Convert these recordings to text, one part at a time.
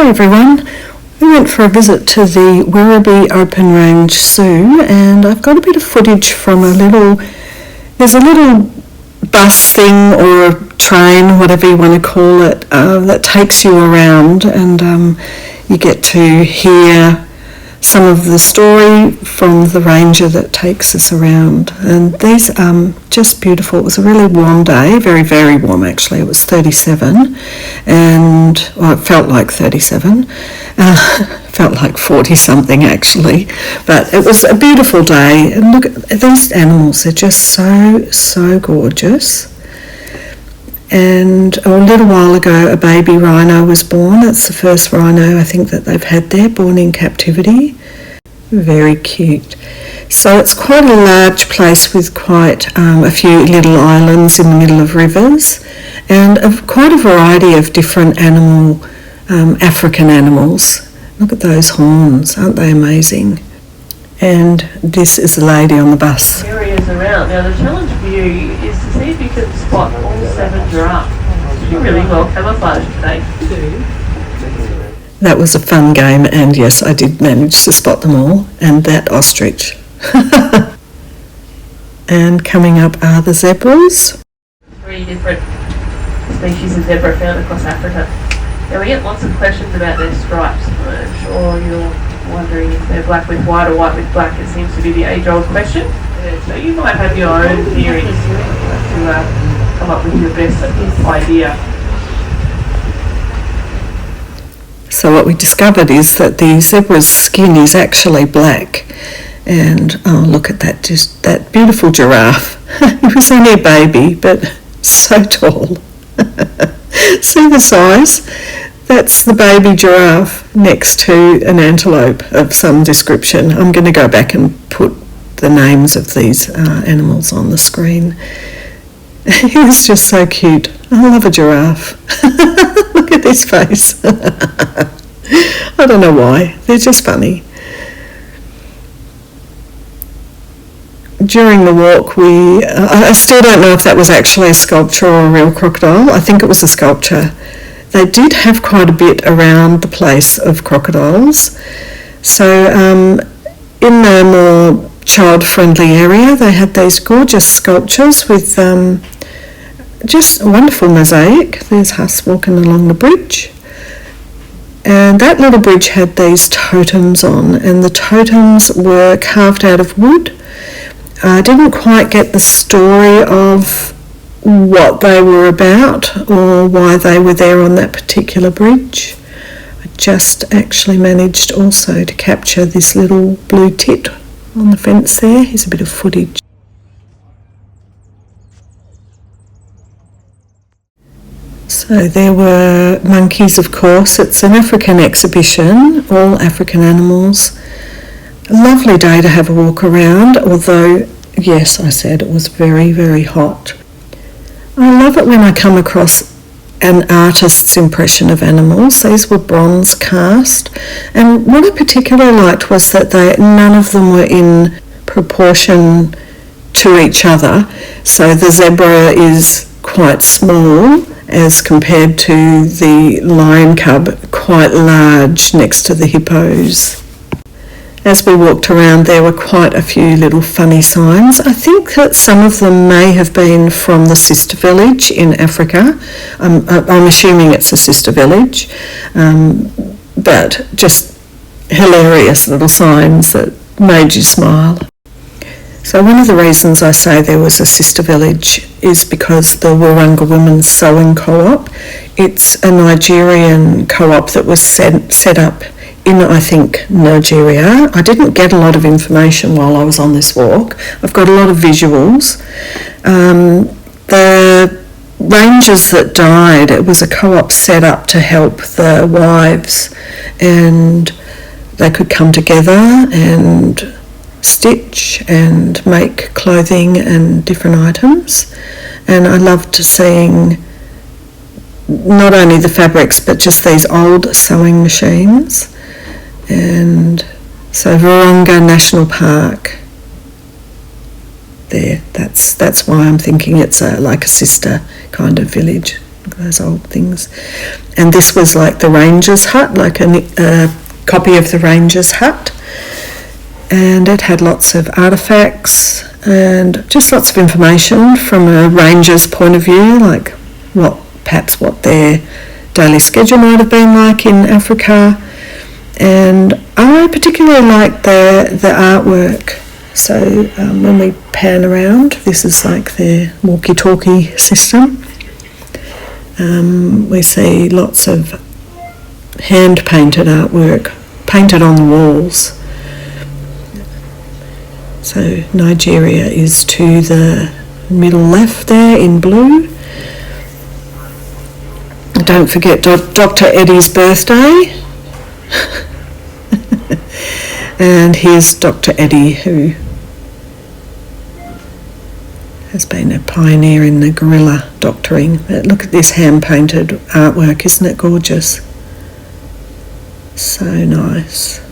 Hi everyone. We went for a visit to the Werribee Open Range Zoo, and I've got a bit of footage from there's a little bus thing or train, whatever you want to call it, that takes you around, and you get to hear some of the story from the ranger that takes us around. And these are just beautiful. It was a really warm day, very, very warm actually. It was 37, and it felt like 37. Felt like 40 something actually, but it was a beautiful day. And look at these animals, they're just so gorgeous. And a little while ago a baby rhino was born. It's the first rhino I think that they've had there, born in captivity. Very cute. So it's quite a large place with quite a few little islands in the middle of rivers, and quite a variety of different African animals. Look at those horns, aren't they amazing? And this is the lady on the bus. Areas around. Now the challenge for you is to see if you can spot all 7 giraffes. You're really well camouflaged today. That was a fun game, and yes, I did manage to spot them all, and that ostrich. And coming up are the zebras. 3 different species of zebra found across Africa. Now we get lots of questions about their stripes. I'm sure you're wondering if they're black with white or white with black. It seems to be the age-old question. So you might have your own theories to come up with your best idea. So what we discovered is that the zebra's skin is actually black. And oh, look at that, just that beautiful giraffe. He was only a baby, but so tall. See the size? That's the baby giraffe next to an antelope of some description. I'm going to go back and put the names of these animals on the screen. He was just so cute. I love a giraffe. Look at his face. I don't know why. They're just funny. During the walk, I still don't know if that was actually a sculpture or a real crocodile. I think it was a sculpture. They did have quite a bit around the place of crocodiles. So in the more child-friendly area, they had these gorgeous sculptures with just a wonderful mosaic. There's Huss walking along the bridge. And that little bridge had these totems on, and the totems were carved out of wood. I didn't quite get the story of what they were about or why they were there on that particular bridge. I just actually managed also to capture this little blue tit on the fence there. Here's a bit of footage. So there were monkeys, of course. It's an African exhibition, all African animals. A lovely day to have a walk around, although, yes, I said it was very, very hot. I love it when I come across an artist's impression of animals. These were bronze cast, and what I particularly liked was that none of them were in proportion to each other. So the zebra is quite small as compared to the lion cub, quite large next to the hippos. As we walked around, there were quite a few little funny signs. I think that some of them may have been from the sister village in Africa. I'm assuming it's a sister village, but just hilarious little signs that made you smile. So one of the reasons I say there was a sister village is because the Waranga Women's Sewing Co-op, it's a Nigerian co-op that was set up in, I think, Nigeria. I didn't get a lot of information while I was on this walk. I've got a lot of visuals. The rangers that died, it was a co-op set up to help the wives, and they could come together and stitch and make clothing and different items. And I loved seeing not only the fabrics but just these old sewing machines. And so Waranga National Park there, that's why I'm thinking it's like a sister kind of village. those old things. And this was like the ranger's hut, like a copy of the ranger's hut. And it had lots of artefacts and just lots of information from a ranger's point of view, like perhaps what their daily schedule might have been like in Africa. And I particularly liked the artwork. So when we pan around, this is like their walkie-talkie system. We see lots of hand-painted artwork, painted on the walls. So Nigeria is to the middle left there in blue. Don't forget Dr. Eddie's birthday. And here's Dr. Eddie, who has been a pioneer in the gorilla doctoring. But look at this hand-painted artwork, isn't it gorgeous? So nice.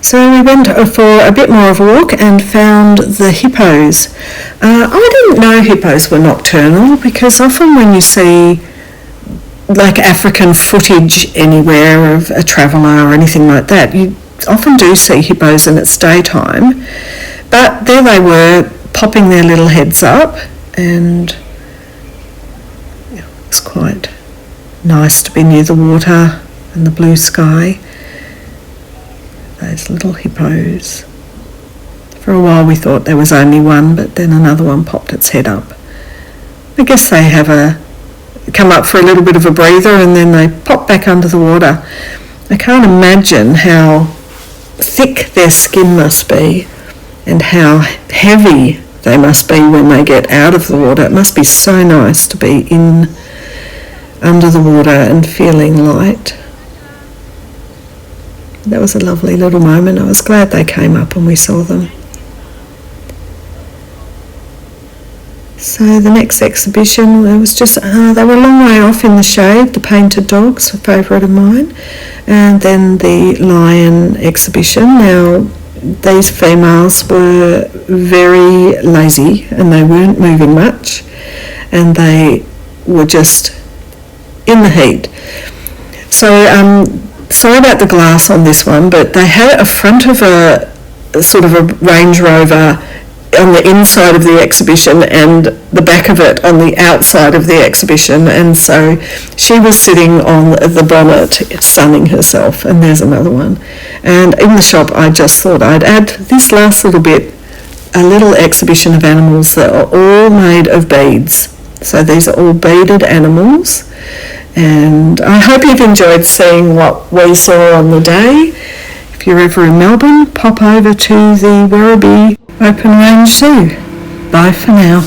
So we went for a bit more of a walk and found the hippos. I didn't know hippos were nocturnal, because often when you see like African footage anywhere of a traveller or anything like that, you often do see hippos and it's daytime. But there they were, popping their little heads up, and it was quite nice to be near the water and the blue sky. Those little hippos. For a while we thought there was only one, but then another one popped its head up. I guess they come up for a little bit of a breather and then they pop back under the water. I can't imagine how thick their skin must be and how heavy they must be when they get out of the water. It must be so nice to be under the water and feeling light. That was a lovely little moment. I was glad they came up and we saw them. So the next exhibition, it was just, they were a long way off in the shade, the painted dogs, a favourite of mine, and then the lion exhibition. Now, these females were very lazy and they weren't moving much, and they were just in the heat. So, sorry about the glass on this one, but they had a front of a sort of a Range Rover on the inside of the exhibition and the back of it on the outside of the exhibition, and so she was sitting on the bonnet sunning herself, and there's another one. And in the shop I just thought I'd add this last little bit, a little exhibition of animals that are all made of beads. So these are all beaded animals, and I hope you've enjoyed seeing what we saw on the day. If you're ever in Melbourne, pop over to the Werribee Open Range Zoo. Bye for now.